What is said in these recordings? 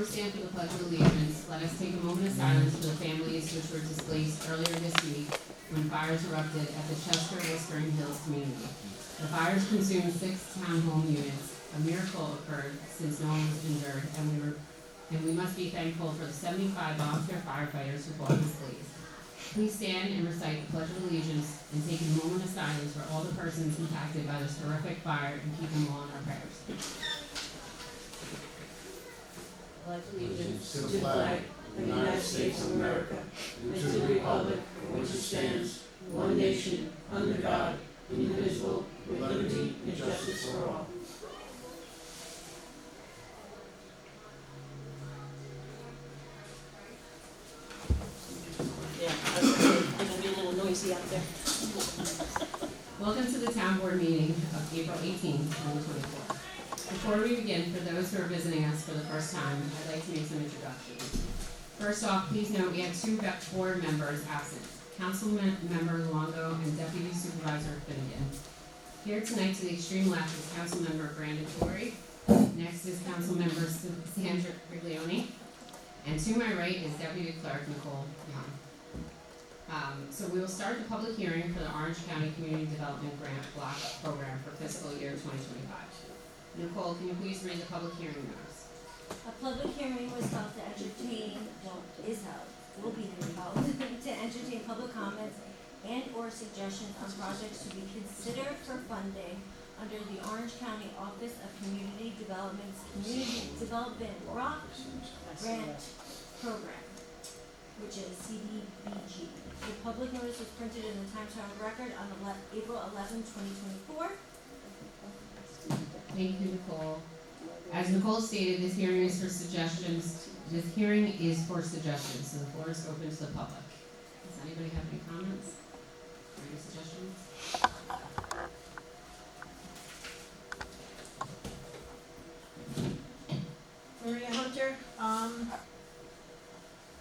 we stand for the Pledge of Allegiance, let us take a moment of silence for the families which were displaced earlier this week when fires erupted at the Chester Whispering Hills community. The fires consumed 6 townhome units. A miracle occurred since no one was injured, and we must be thankful for the 75 volunteer firefighters who fought this blaze. Please stand and recite the Pledge of Allegiance and take a moment of silence for all the persons impacted by this horrific fire and keep them all in our prayers. Pledge allegiance to the flag of the United States of America and to the republic for which it stands, one nation, under God, indivisible, with liberty and justice for all. Yeah, it'll be a little noisy out there. Welcome to the Town Board meeting of April 18, 2024. Before we begin, for those who are visiting us for the first time, I'd like to make some introductions. First off, please note we have 2 board members absent, Councilmember Longo and Deputy Supervisor Finnegan. Here tonight to the extreme left is Councilmember Brandon Torrey. Next is Councilmember Sandra Griglione. And to my right is Deputy Clerk Nicole Young. So we will start the public hearing for the Orange County Community Development Grant Block Program for fiscal year 2025. Nicole, can you please read the public hearing notice? A public hearing was held to entertain, will be held to entertain public comments and or suggestions on projects to be considered for funding under the Orange County Office of Community Development's Community Development Block Grant Program, which is CDBG. The public notice was printed in the Times-Herald Record on April 11, 2024. Thank you, Nicole. As Nicole stated, this hearing is for suggestions. This hearing is for suggestions, so the floor is open to the public. Does anybody have any comments or any suggestions? Maria Hunter,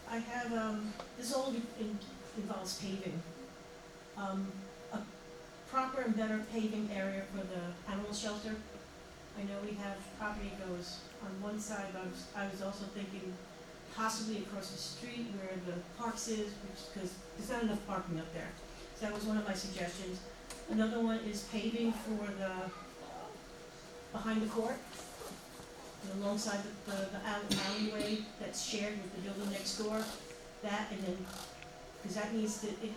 I have, this all involves paving. A proper and better paving area for the animal shelter. I know we have property goes on one side, but I was also thinking possibly across the street where the parks is, because there's not enough parking up there. So that was one of my suggestions. Another one is paving for the, behind the court, and alongside the alleyway that's shared with the building next door. That, and then, because that needs to, it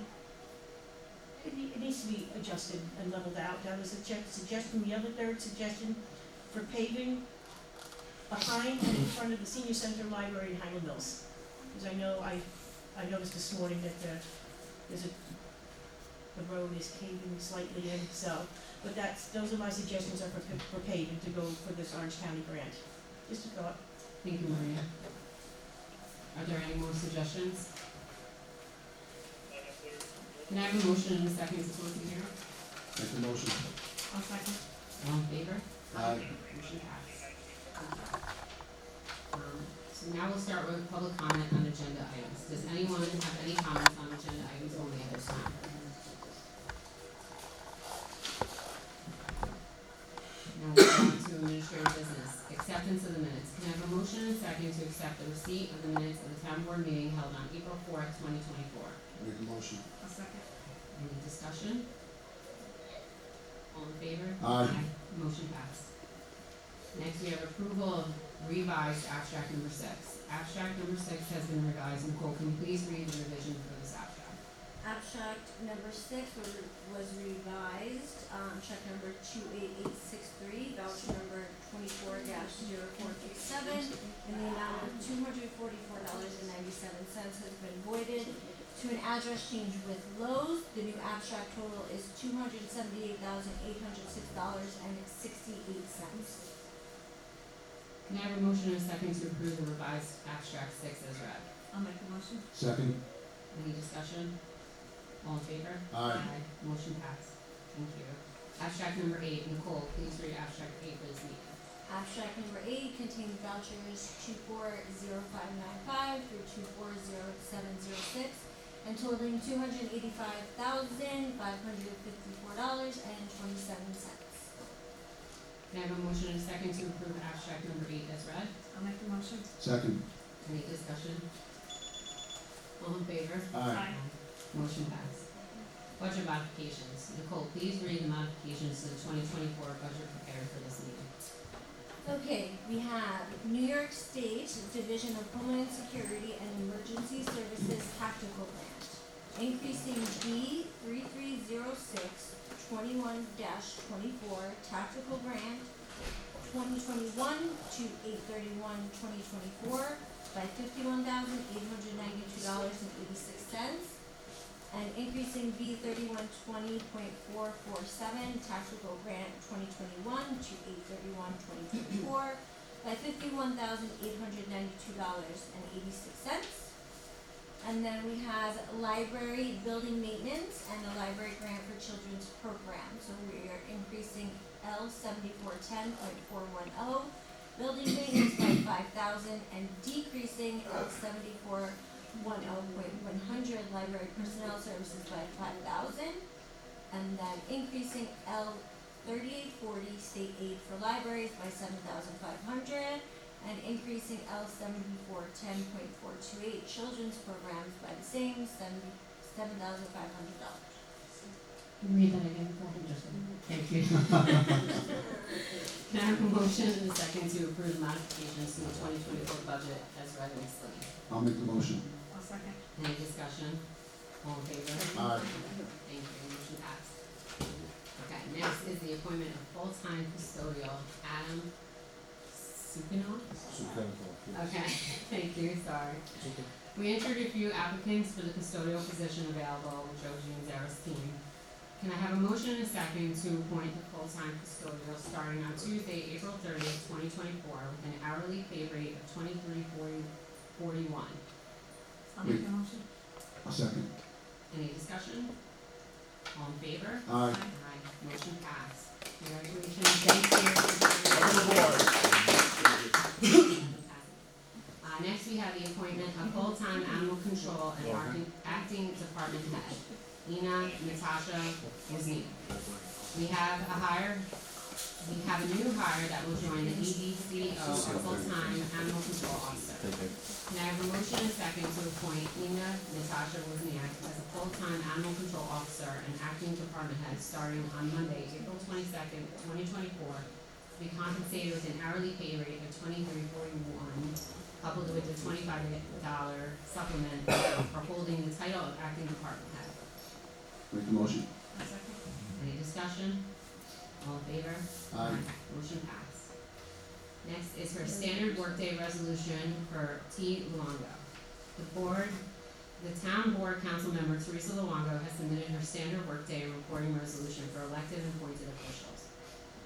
needs to be adjusted and leveled out. That was a suggestion. The other third suggestion for paving behind and in front of the senior center library in Highland Mills. Because I know I noticed this morning that the road is caving slightly in, so, but those are my suggestions are for paving to go for this Orange County grant. Just a thought. Thank you, Maria. Are there any more suggestions? Can I have a motion and a second to close the hearing? Make the motion. I'll second. All in favor? Aye. Motion passed. So now we'll start with public comment on agenda items. Does anyone have any comments on agenda items only at this time? Now we'll go on to administrative business. Acceptance of the minutes. Can I have a motion and a second to accept the receipt of the minutes of the town board meeting held on April 4th, 2024? Make the motion. I'll second. Any discussion? All in favor? Aye. Motion passed. Next, we have approval of revised abstract number 6. Abstract number 6 has been revised. Nicole, can you please read the revision for this abstract? Abstract number 6 was revised, check number 28863, voucher number 24-0437, in the amount of $244.97 has been voided to an address change with Lowe's. The new abstract total is $278,806.68. Can I have a motion and a second to approve the revised abstract 6 as read? I'll make the motion. Second. Any discussion? All in favor? Aye. Motion passed. Thank you. Abstract number 8. Nicole, please read abstract 8 for this meeting. Abstract number 8 contains vouchers 240595 through 240706 and totaling $285,554.27. Can I have a motion and a second to approve abstract number 8 as read? I'll make the motion. Second. Any discussion? All in favor? Aye. Motion passed. Budget modifications. Nicole, please read the modifications to the 2024 budget prepared for this meeting. Okay, we have New York State Division of Homeland Security and Emergency Services Tactical Grant, increasing B 3306 21-24 Tactical Grant 2021 to 8/31/2024 by $51,892.86, and increasing B 3120.447 Tactical Grant 2021 to 8/31/2024 by $51,892.86. And then we have library building maintenance and the library grant for children's program. So we are increasing L 7410.410 building maintenance by 5,000 and decreasing L 7410.100 library personnel services by 5,000. And then increasing L 3840 state aid for libraries by 7,500. And increasing L 7410.428 children's programs by the same $7,500. Read that again for me, just thank you. Can I have a motion and a second to approve modifications to the 2024 budget as read and explained? I'll make the motion. I'll second. Any discussion? All in favor? Aye. Thank you, motion passed. Okay, next is the appointment of full-time custodial Adam Sukino. Okay, thank you, sorry. We entered a few applicants for the custodial position available with Joe Gianzara's team. Can I have a motion and a second to appoint the full-time custodial starting on Tuesday, April 30th, 2024, with an hourly pay rate of $23.41? I'll make the motion. I'll second. Any discussion? All in favor? Aye. Aye, motion passed. Congratulations, thank you. Next we have the appointment of full-time animal control and acting department head, Ina Natasha Wozniak. We have a new hire that will join the EDCO as full-time animal control officer. Can I have a motion and a second to appoint Ina Natasha Wozniak as a full-time animal control officer and acting department head starting on Monday, April 22nd, 2024, to be compensated with an hourly pay rate of $23.41, coupled with the $25 supplement for holding the title of acting department head. Make the motion. I'll second. Any discussion? All in favor? Aye. Motion passed. Next is her standard workday resolution for T. Luongo. The town board council member Teresa Luongo has submitted her standard workday reporting resolution for elected and appointed officials.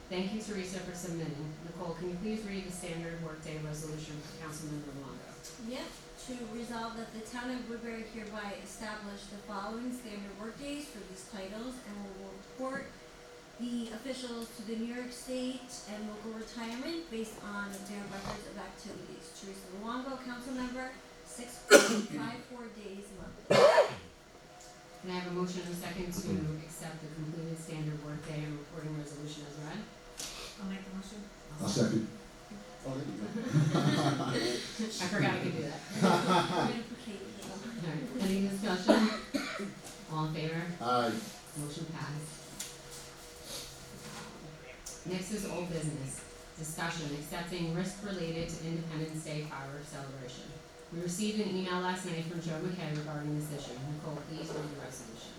Thank you, Teresa, for submitting. Nicole, can you please read the standard workday resolution for Councilmember Luongo? Yep, to resolve that the town of Woodbury hereby establish the following standard workdays for these titles and will report the officials to the New York State and local retirement based on their records of activities. Teresa Luongo, council member, 6.54 days monthly. Can I have a motion and a second to accept the completed standard workday and reporting resolution as read? I'll make the motion. I'll second. I forgot I could do that. Alright, any discussion? All in favor? Aye. Motion passed. Next is old business. Discussion, accepting risk related to Independence Day fireworks celebration. We received an email last night from Joe McKay regarding this issue. Nicole, please read the resolution.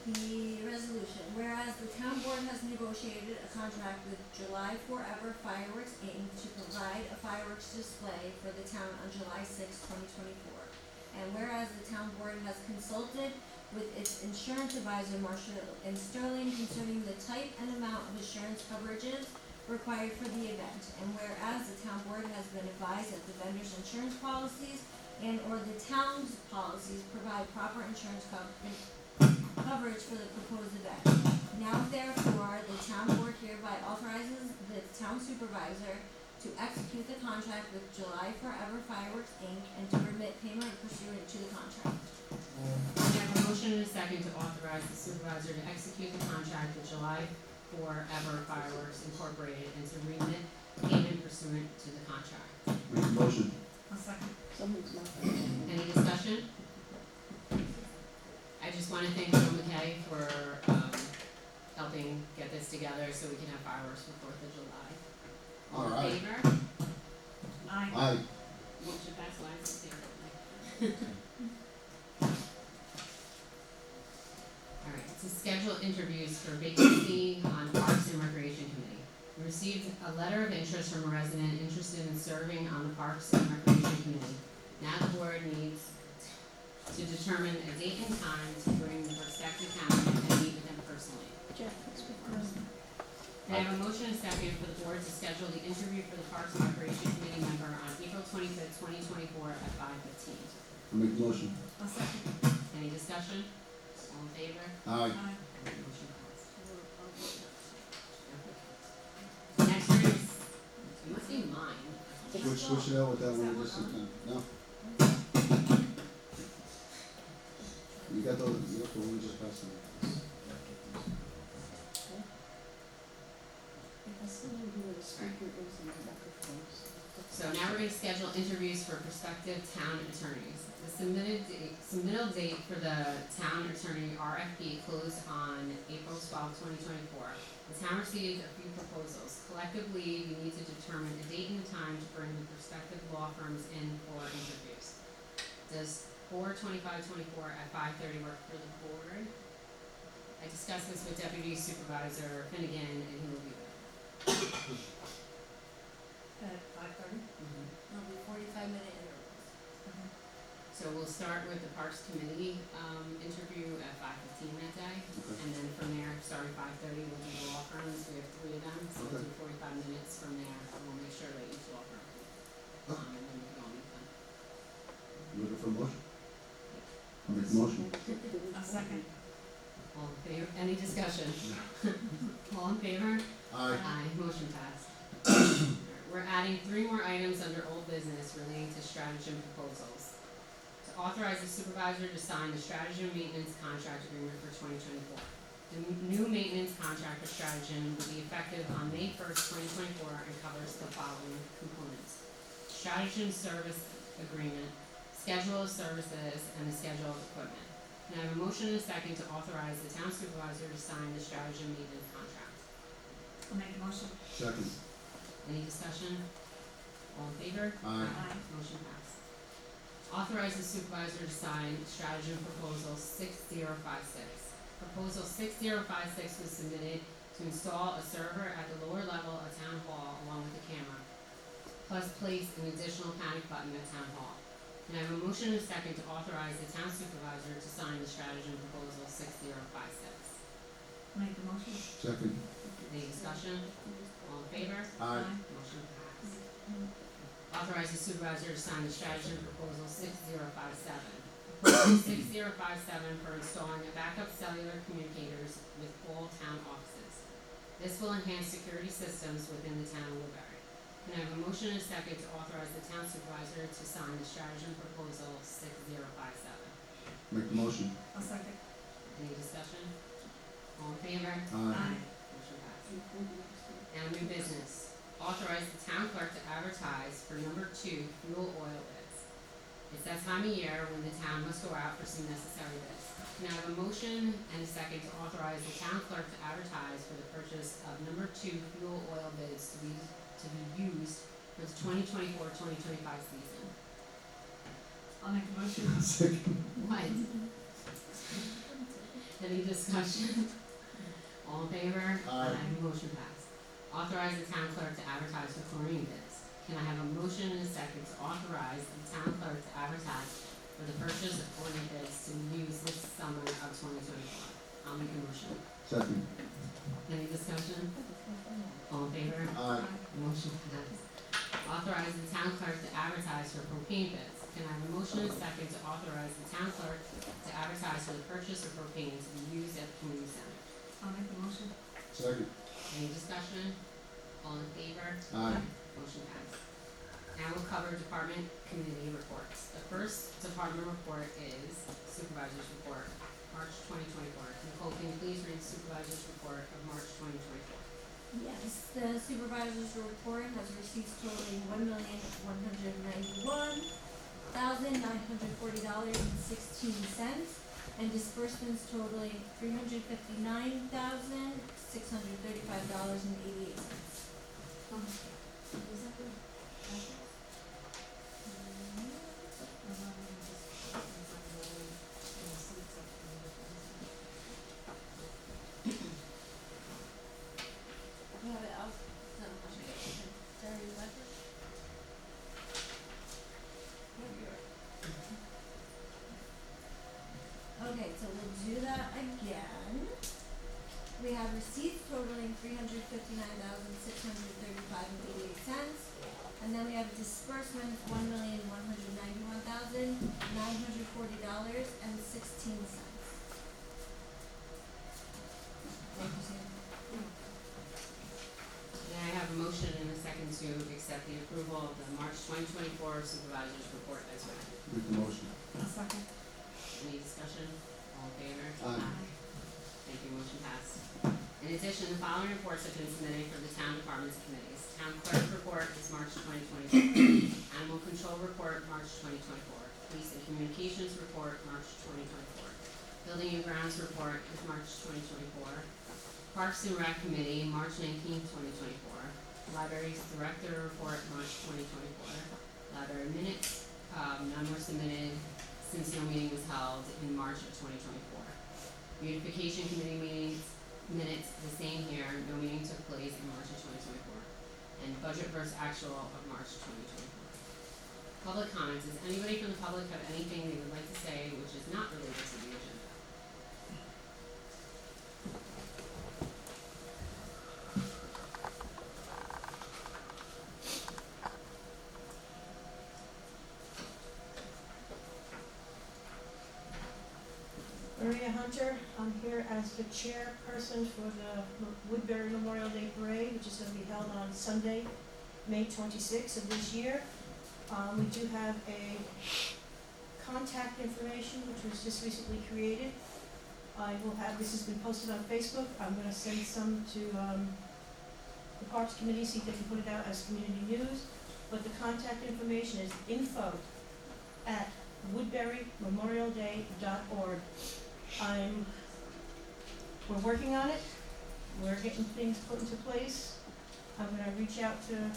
The resolution, whereas the town board has negotiated a contract with July Forever Fireworks Inc. to provide a fireworks display for the town on July 6, 2024. And whereas the town board has consulted with its insurance advisor, Marshall and Sterling, concerning the type and amount of insurance coverages required for the event. And whereas the town board has been advised that the vendor's insurance policies and or the town's policies provide proper insurance coverage for the proposed event. Now therefore, the town board hereby authorizes the town supervisor to execute the contract with July Forever Fireworks Inc. and to remit payment pursuant to the contract. Can I have a motion and a second to authorize the supervisor to execute the contract with July Forever Fireworks Incorporated and to remit payment pursuant to the contract. Make the motion. I'll second. Someone's not. Any discussion? I just wanna thank Joe McKay for, helping get this together so we can have fireworks for 4th of July. All in Alright. favor? Aye. Aye. Motion passed, why is it zero? Alright, to schedule interviews for vacancy on Parks and Recreation Committee. We received a letter of interest from a resident interested in serving on the Parks and Recreation Committee. Now the board needs to determine a date and time to bring the prospective candidate and meet with them personally. Jeff, let's be first. Can I have a motion and a second for the board to schedule the interview for the Parks and Recreation Committee member on April 25th, 2024 at 5:15? Make the motion. I'll second. Any discussion? All in favor? Aye. Motion passed. Next one is, it must be mine. Switch it out with that one, just sit down. No. You got the one we just passed on. Has something to do with the speaker is in the microphones. So now we're gonna schedule interviews for prospective town attorneys. The submittal date for the town attorney RFP closed on April 12, 2024. The town received a few proposals. Collectively, we need to determine a date and time to bring the prospective law firms in for interviews. Does 4/25/24 at 5:30 work for the board? I discussed this with Deputy Supervisor Finnegan and he will be there. At 5:30? It'll be 45-minute intervals. So we'll start with the Parks Committee, interview at 5:15 that day. Okay. And then from there, starting 5:30, we'll do the law firms, we have 3 of them, so we'll Okay. do 45 minutes from there, and we'll make sure that each law firm. And then we can all meet them. Looking for a motion? Make the motion. I'll second. All in favor, any discussion? All in favor? Aye. Aye, motion passed. We're adding 3 more items under old business relating to stratagem proposals. To authorize the supervisor to sign the stratagem maintenance contract agreement for 2024. The new maintenance contract for stratagem will be effective on May 1st, 2024 and covers the following components. Stratagem service agreement, schedule of services, and the schedule of equipment. Can I have a motion and a second to authorize the town supervisor to sign the stratagem maintenance contract? I'll make the motion. Second. Any discussion? All in favor? Aye. Motion passed. Authorize the supervisor to sign stratagem proposal 6056. Proposal 6056 was submitted to install a server at the lower level of Town Hall along with a camera, plus place an additional panic button at Town Hall. Can I have a motion and a second to authorize the town supervisor to sign the stratagem proposal 6056? Make the motion. Second. Any discussion? All in favor? Aye. Motion passed. Authorize the supervisor to sign the stratagem proposal 6057. Proposal 6057 for installing a backup cellular communicators with all town offices. This will enhance security systems within the town of Woodbury. Can I have a motion and a second to authorize the town supervisor to sign the stratagem proposal 6057? Make the motion. I'll second. Any discussion? All in favor? Aye. Motion passed. Now, new business. Authorize the town clerk to advertise for number 2 fuel oil bids. It's that time of year when the town must go out for some necessary bids. Can I have a motion and a second to authorize the town clerk to advertise for the purchase of number 2 fuel oil bids to be used for the 2024-2025 season? I'll make the motion. Second. What? Any discussion? All in favor? Aye. Motion passed. Authorize the town clerk to advertise for chlorine bids. Can I have a motion and a second to authorize the town clerk to advertise for the purchase of chlorine bids to be used this summer of 2024? I'll make a motion. Second. Any discussion? All in favor? Aye. Motion passed. Authorize the town clerk to advertise for propane bids. Can I have a motion and a second to authorize the town clerk to advertise for the purchase of propane to be used at the community center? I'll make the motion. Second. Any discussion? All in favor? Aye. Motion passed. Now we'll cover department committee reports. The first department report is supervisor's report, March 2024. Nicole, can you please read the supervisor's report of March 2024? Yes, the supervisor's report has receipts totaling $1,191,940.16 and disbursements totaling $359,635.88. You have it out, so I'll show you. Sorry, Alexa. Yep, you're right. Okay, so we'll do that again. We have receipts totaling $359,635.88. And then we have disbursements, $1,191,940.16. Thank you, Sam. May I have a motion and a second to accept the approval of the March 2024 Supervisor's Report as read? Make the motion. Second. Any discussion? All in favor? Aye. Thank you, motion passed. In addition, the following reports have been submitted for the town departments and committees. Town clerk report is March 2024. Animal control report, March 2024. Police and communications report, March 2024. Building and grounds report is March 2024. Parks and Rec Committee, March 19, 2024. Libraries Director Report, March 2024. Library minutes, none were submitted since no meeting was held in March of 2024. Beautification Committee meetings, minutes, the same here, no meeting took place in March of 2024. And budget versus actual of March 2024. Public comments, does anybody from the public have anything they would like to say which is not related to the agenda? Maria Hunter, I'm here as the chairperson for the Woodbury Memorial Day Parade, which is going to be held on Sunday, May 26th of this year. We do have a contact information, which was just recently created. I will have, this has been posted on Facebook. I'm going to send some to the Parks Committee, see if they can put it out as community news. But the contact information is info@woodburymemorialday.org. We're working on it. We're getting things put into place. I'm gonna reach out to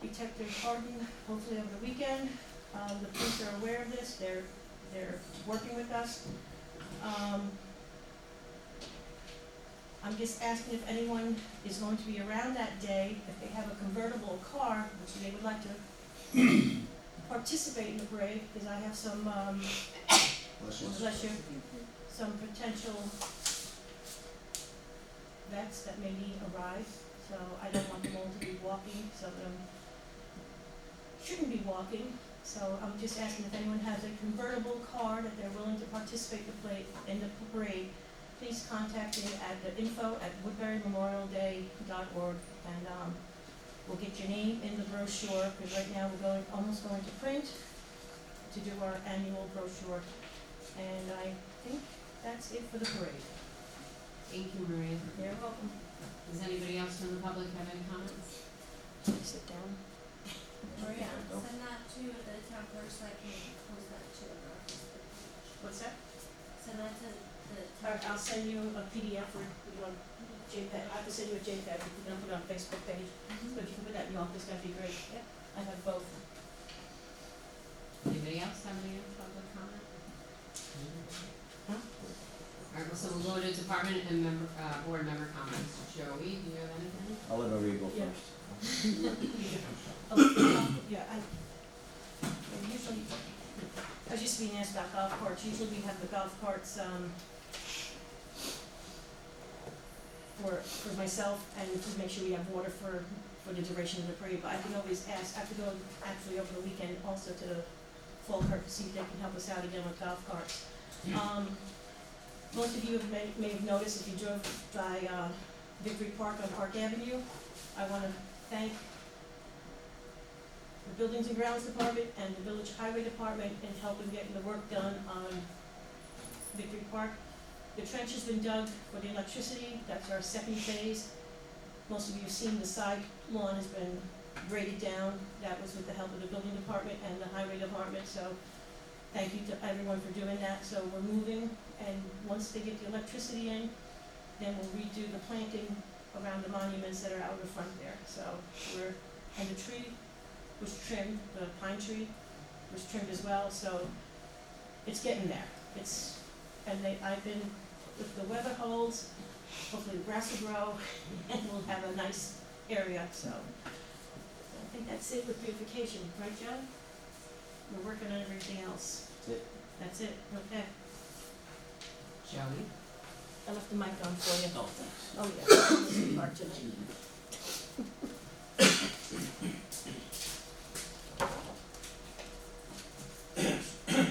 Detective Harden, hopefully over the weekend. The police are aware of this. They're working with us. I'm just asking if anyone is going to be around that day, if they have a convertible car, which they would like to participate in the parade, because I have some, bless you, some potential vets that may need a ride, so I don't want them all to be walking, some of them shouldn't be walking, so I'm just asking if anyone has a convertible car that they're willing to participate in the parade, please contact me at the info@woodburymemorialday.org, and we'll get your name in the brochure, because right now we're almost going to print to do our annual brochure. And I think that's it for the parade. Thank you, Maria. You're welcome. Does anybody else from the public have any comments? Sit down. Maria, send that to the town clerk so I can post that to our Facebook page. What's that? Send that to the All town. right, I'll send you a PDF or you want JPEG. I have to send you a JPEG. We're gonna put it on Facebook page. So if you can put that in your office, that'd be great. Yep. I have both. Anybody else have any public comment? Huh? Alright, well, so we'll go to department and member, board member comments. Joey, do you have anything? I'll let Maria go Yeah. first. Yeah, usually, I was just being asked about golf carts. Usually we have the golf carts, for myself and to make sure we have water for the duration of the parade, but I can always ask, I have to go actually over the weekend also to the Fall Cart to see if they can help us out again with golf carts. Most of you may have noticed if you drove by, Victory Park on Park Avenue, I wanna thank the Buildings and Grounds Department and the Village Highway Department in helping getting the work done on Victory Park. The trench has been dug for the electricity, that's our second phase. most of you have seen the side lawn has been graded down. That was with the help of the building department and the highway department, so thank you to everyone for doing that. So we're moving, and once they get the electricity in, then we'll redo the planting around the monuments that are out in front there. So and the tree was trimmed, the pine tree was trimmed as well, so it's getting there. I've been, if the weather holds, hopefully the grass will grow, and we'll have a nice area, so. I think that's it with beautification, right, Joe? We're working on everything else. That's it, okay. Joey? I left the mic on for you. Oh, thanks. Oh, yeah, this is part tonight.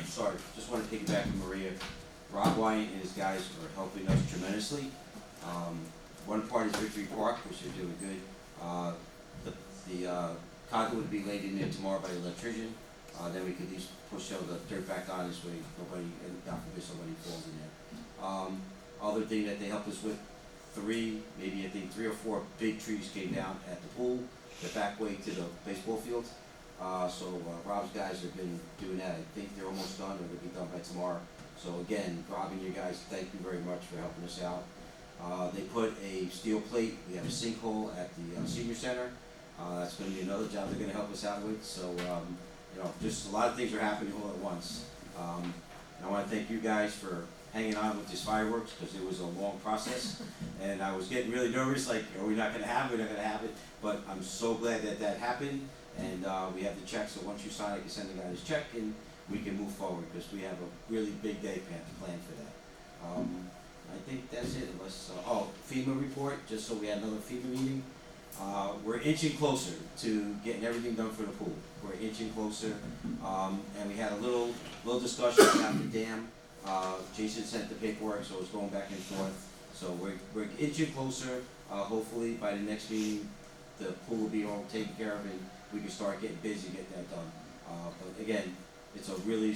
Sorry, just want to piggyback on Maria. Rob Wyatt and his guys are helping us tremendously. One part is Victory Park, which they're doing good. The conduit would be laid in there tomorrow by the electrician. Then we could at least push the dirt back on this way, nobody, and God forbid somebody falls in there. Other thing that they helped us with, three or four big trees came down at the pool, the back way to the baseball field. So Rob's guys have been doing that. I think they're almost done, or they'll be done by tomorrow. So again, Rob and you guys, thank you very much for helping us out. They put a steel plate. We have a sinkhole at the senior center. That's going to be another job they're going to help us out with. So just a lot of things are happening all at once. And I want to thank you guys for hanging on with these fireworks, because it was a long process, and I was getting really nervous, like, are we not going to have it, we're not going to have it, but I'm so glad that that happened, and we have the check, so once you sign, I can send the guy his check, and we can move forward, because we have a really big day planned for that. I think that's it, unless, FEMA report, just so we had another FEMA meeting. We're inching closer to getting everything done for the pool. We're inching closer, and we had a little discussion about the dam. Jason sent the paperwork, so it's going back and forth. So we're inching closer. Hopefully by the next meeting, the pool will be all taken care of, and we can start getting busy, get that done. But again, it's a really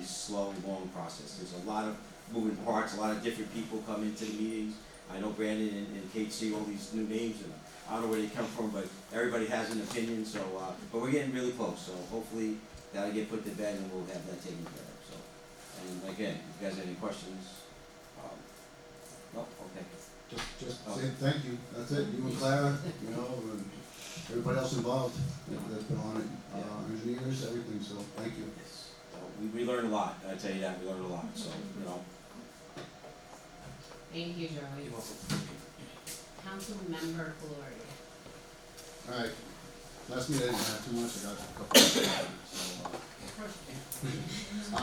slow, long process. There's a lot of moving parts, a lot of different people come into the meetings. I know Brandon and Kate see all these new names, and I don't know where they come from, but everybody has an opinion. So, but we're getting really close. So hopefully that'll get put to bed, and we'll have that taken care of. So, and again, if you guys have any questions, no, okay. Just say thank you, that's it, you and Clara, and everybody else involved that's been on it, engineers, everything, so thank you. Yes. We learned a lot. I tell you that, we learned a lot. So Thank you, Joey. You're welcome. Councilmember Gloria. Alright, last meeting I didn't have too much, I got a couple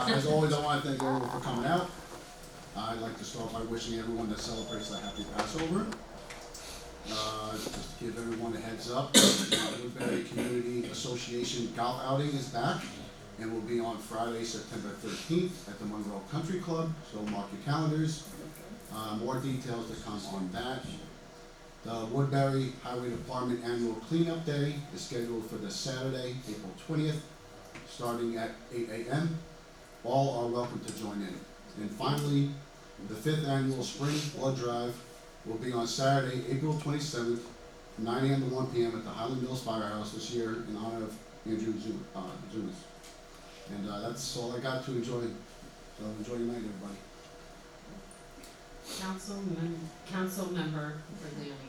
of as always, I wanna thank everyone for coming out. I'd like to start by wishing everyone that celebrates a happy Passover. Just to give everyone a heads up, the Woodbury Community Association golf outing is back and will be on Friday, September 13th at the Monroe Country Club, so mark your calendars. More details to come on that. The Woodbury Highway Department Annual Cleanup Day is scheduled for this Saturday, April 20th, starting at 8 a.m. All are welcome to join in. And finally, the 5th Annual Spring Blood Drive will be on Saturday, April 27th, 9 a.m. to 1 p.m. at the Highland Mills Firehouse this year in honor of Andrew Zumas. And that's all I got to enjoy. So enjoy your night, everybody. Councilmember Berliani.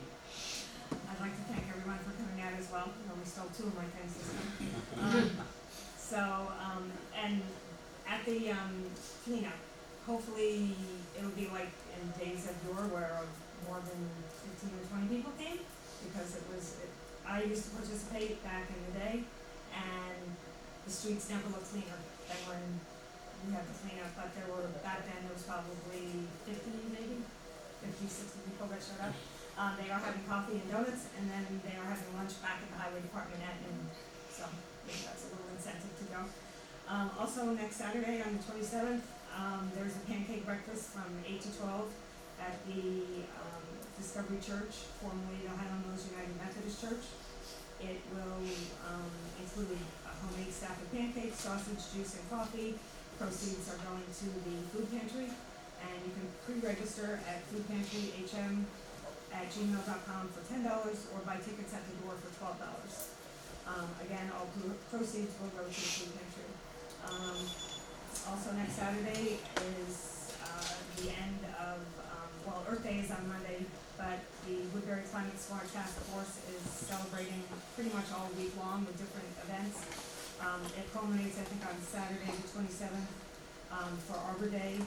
I'd like to thank everyone for coming out as well. I only stole 2 of my things this time. And at the cleanup, hopefully it'll be like in days of yore where more than 15 or 20 people came, because I used to participate back in the day, and the streets never looked cleaner than when we had the cleanup, but back then there was probably 50, maybe 50, 60 people that showed up. They are having coffee and donuts, and then they are having lunch back at the highway department at noon, so maybe that's a little incentive to go. Also next Saturday on the 27th, there's a pancake breakfast from 8 to 12 at the Discovery Church, formerly the Highland Mills United Methodist Church. It will include a homemade stack of pancakes, sausage, juice, and coffee. Proceeds are going to the food pantry, and you can pre-register at foodpantryhm.org. @gmail.com for $10 or buy tickets at the door for $12. Again, all proceeds will go to the food pantry. Also next Saturday is, the end of, Earth Day is on Monday, but the Woodbury Climate Smart Task Force is celebrating pretty much all week long with different events. It culminates, I think, on Saturday the 27th, for Arbor Day.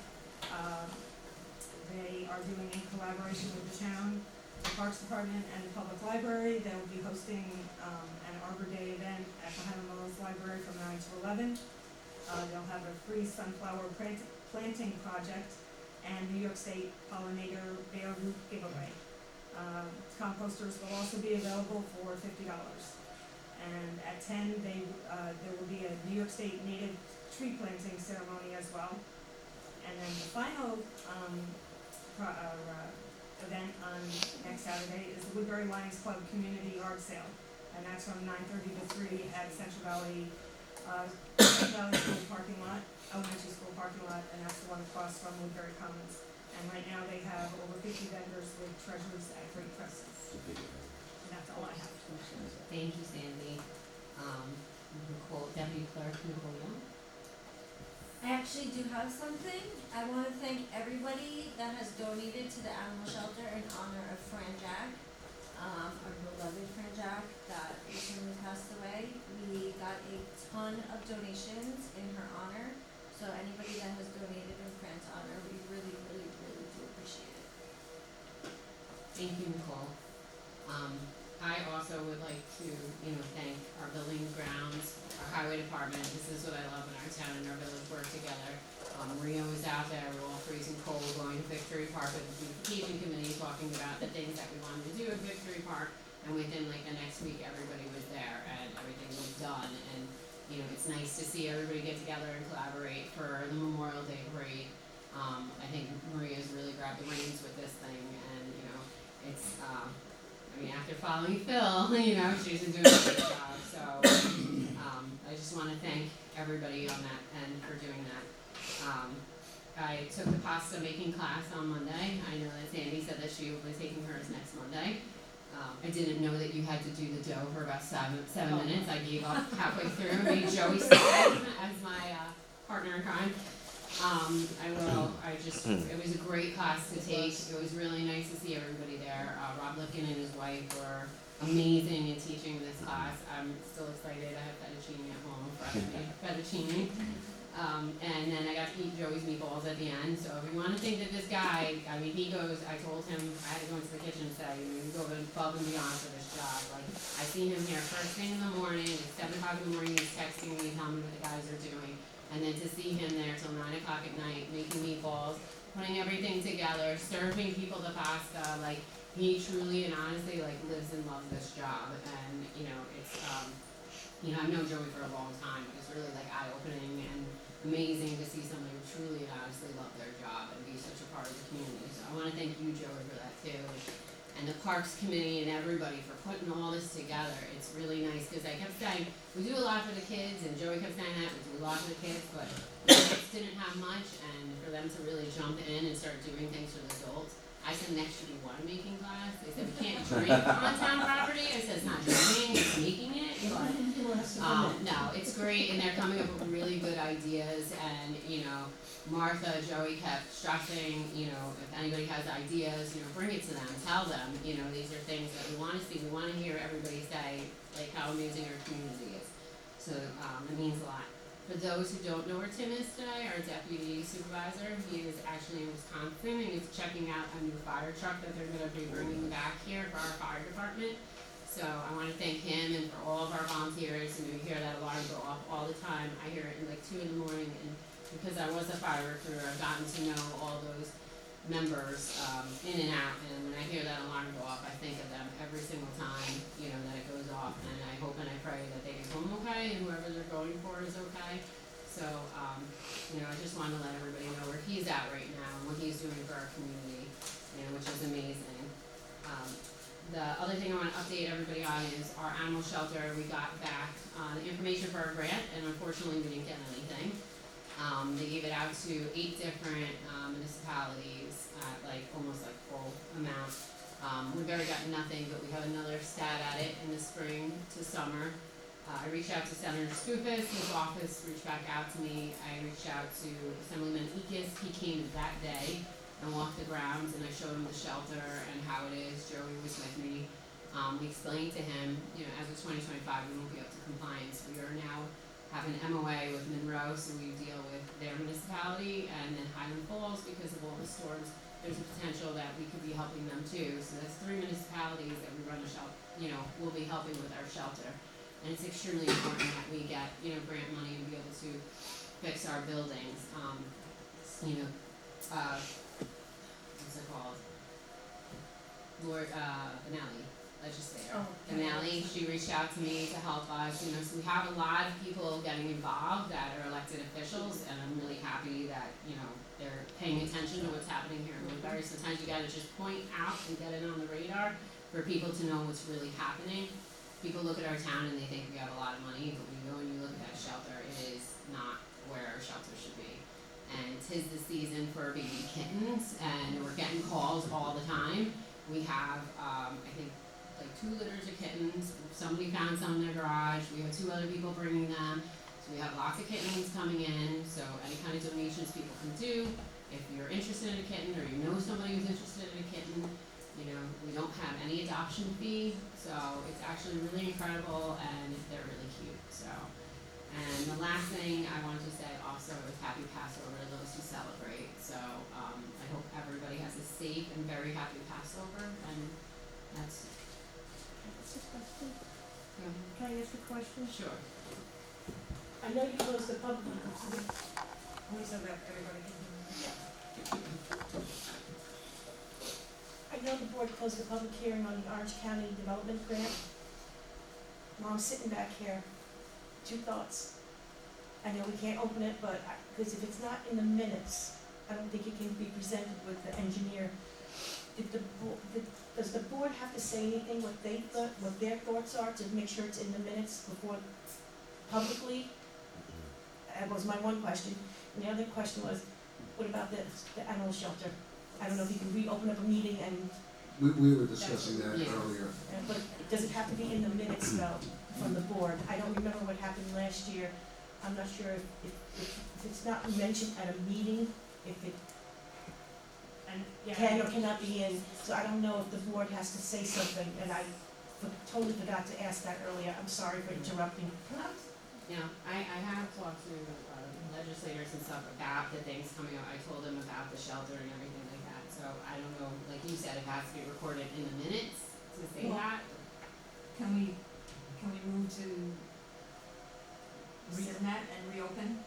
They are doing in collaboration with the town, the Parks Department, and the Public Library. They'll be hosting, an Arbor Day event at the Highland Mills Library from 9 to 11. They'll have a free sunflower planting project and New York State pollinator bare root giveaway. Composters will also be available for $50. And at 10, there will be a New York State native tree planting ceremony as well. And then the final event on next Saturday is the Woodbury Lions Club Community Yard Sale, and that's from 9:30 to 3 at Central Valley School parking lot, elementary school parking lot, and that's the one across from Woodbury Commons. And right now they have over 50 vendors with treasures at great prices. And that's all I have. Thank you, Sandy. Nicole, Deputy Clerk Nicole Young. I actually do have something. I want to thank everybody that has donated to the animal shelter in honor of Fran Jack, our beloved Fran Jack that recently passed away. We got a ton of donations in her honor. So anybody that has donated in Fran's honor, we really, really, really do appreciate it. Thank you, Nicole. I also would like to, thank our building grounds, our highway department. This is what I love when our town and our village work together. Maria was out there, we're all freezing cold, going to Victory Park with the beautification committee, talking about the things that we wanted to do at Victory Park. And within like the next week, everybody was there and everything was done. And, it's nice to see everybody get together and collaborate for the Memorial Day parade. I think Maria's really grabbed the reins with this thing, and, it's, after following Phil, she's been doing a great job. So, I just want to thank everybody on that end for doing that. I took the pasta making class on Monday. I know that Sandy said that she was taking hers next Monday. I didn't know that you had to do the dough for about seven minutes. I gave up halfway through, made Joey stay as my partner in crime. It was a great class to take. It was really nice to see everybody there. Rob Lipkin and his wife were amazing in teaching this class. I'm still excited. I have fettuccine at home, fresh made fettuccine. And then I got to eat Joey's meatballs at the end. So if you want to think that this guy, I told him, I had to go into the kitchen and say, you go above and beyond for this job. Like, I see him here first thing in the morning, at 7 o'clock in the morning, he's texting me, telling me what the guys are doing. And then to see him there till 9 o'clock at night, making meatballs, putting everything together, serving people the pasta, like, he truly and honestly, lives and loves this job. And, it's, I've known Joey for a long time, but it's really, eye-opening and amazing to see somebody who truly and honestly love their job and be such a part of the community. So I want to thank you, Joey, for that too, and the Parks Committee and everybody for putting all this together. It's really nice because I kept saying we do a lot for the kids, and Joey kept saying that we do a lot for the kids, but the kids didn't have much, and for them to really jump in and start doing things for the adults. I said next should be winemaking class. They said we can't drink on town property. I said it's not drinking, it's making it. But no, it's great, and they're coming up with really good ideas. And Martha, Joey kept stressing, if anybody has ideas, bring it to them, tell them, these are things that we want to see. We want to hear everybody say how amazing our community is. So it means a lot. For those who don't know where Tim is today, our deputy supervisor, he is actually in Wisconsin, and he's checking out a new fire truck that they're going to be bringing back here for our fire department. So I want to thank him and for all of our volunteers. We hear that alarm go off all the time. I hear it at 2 in the morning, and because I was a fire recruiter, I've gotten to know all those members in and out, and when I hear that alarm go off, I think of them every single time, that it goes off, and I hope and I pray that they get home okay, and whoever they're going for is okay. So, I just want to let everybody know where he's at right now and what he's doing for our community, which is amazing. The other thing I want to update everybody on is our animal shelter. We got back the information for our grant, and unfortunately we didn't get anything. They gave it out to 8 different municipalities at almost full amount. Woodbury got nothing, but we have another stat at it in the spring to summer. I reached out to Senator Skoufis, his office reached back out to me. I reached out to Assemblyman Ekus, he came that day and walked the grounds, and I showed him the shelter and how it is. Joey was with me. We explained to him, as of 2025, we won't be up to compliance. We are now have an MOA with Monroe, so we deal with their municipality, and then Highland Falls, because of all the storms, there's a potential that we could be helping them too. So that's 3 municipalities that we run a shelter, will be helping with our shelter. And it's extremely important that we get, grant money to be able to fix our buildings. What's it called? Lord, Benelli, legislator. Benelli, she reached out to me to help us, so we have a lot of people getting involved that are elected officials, and I'm really happy that, they're paying attention to what's happening here in Woodbury. Sometimes you gotta just point out and get it on the radar for people to know what's really happening. People look at our town and they think we have a lot of money, but when you go and you look at that shelter, it is not where our shelter should be. And 'tis the season for baby kittens, and we're getting calls all the time. We have, I think, like 2 litters of kittens. Somebody found some in their garage. We have 2 other people bringing them. So we have lots of kittens coming in. So any kind of donations people can do. If you're interested in a kitten, or you know somebody who's interested in a kitten, we don't have any adoption fee. So it's actually really incredible, and they're really cute. So, and the last thing I wanted to say also is happy Passover to those who celebrate. So I hope everybody has a safe and very happy Passover, and that's Can I ask a question? sure. I know you closed the public, Only so that everybody can hear. I know the board closed the public hearing on the Orange County Development Grant. While I'm sitting back here, 2 thoughts. I know we can't open it, but, because if it's not in the minutes, I don't think it can be presented with the engineer. Does the board have to say anything, what their thoughts are, to make sure it's in the minutes before, publicly? That was my one question. And the other question was, what about the animal shelter? I don't know if you can reopen up a meeting and, We were discussing that Yeah. earlier. but does it have to be in the minutes though, from the board? I don't remember what happened last year. I'm not sure if it's not mentioned at a meeting, if it And, yeah. can or cannot be in. So I don't know if the board has to say something, and I totally forgot to ask that earlier. I'm sorry for interrupting. I have talked to legislators and stuff about the things coming up. I told them about the shelter and everything like that. So I don't know, like you said, it has to be recorded in the minutes to say Well- that. Can we move to rescind that and reopen,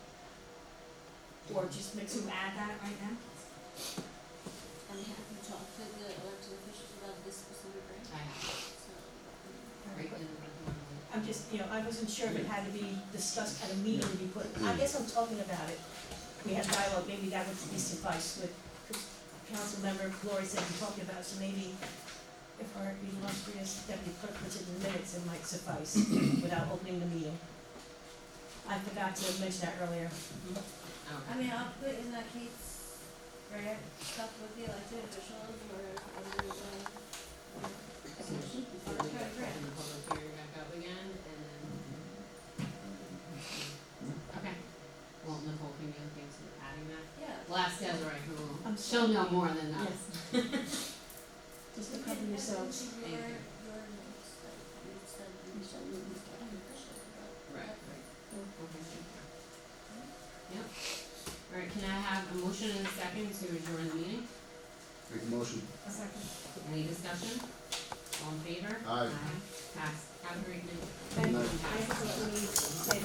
Or just make to some, add that right now? And have you talked to the elected officials about this specific grant? I have, So, right in the. I'm just, I wasn't sure if it had to be discussed at a meeting to be put, I guess I'm talking about it. We had dialogue, maybe that would be suffice with, Councilmember Glory said we talked about it, so maybe if our illustrious deputy clerk puts it in the minutes, it might suffice without opening the meeting. I forgot to mention that earlier. Okay. I mean, I'll put in that case, right, stuff with the elected officials or So before we get put in the public hearing back up again, and then. Okay. Well, Nicole, can you look into adding that? yeah. Well, ask Desiree, who will, I'm she'll know more than us. Just to cover yourselves. Your notes that you said you shall move the elected officials about. Right, okay, thank you. Yep. Alright, can I have a motion and a second to adjourn the meeting? Make a motion. A second. Any discussion? All in favor? Aye. Pass. Have a great night. And Good I night. have to let me say that.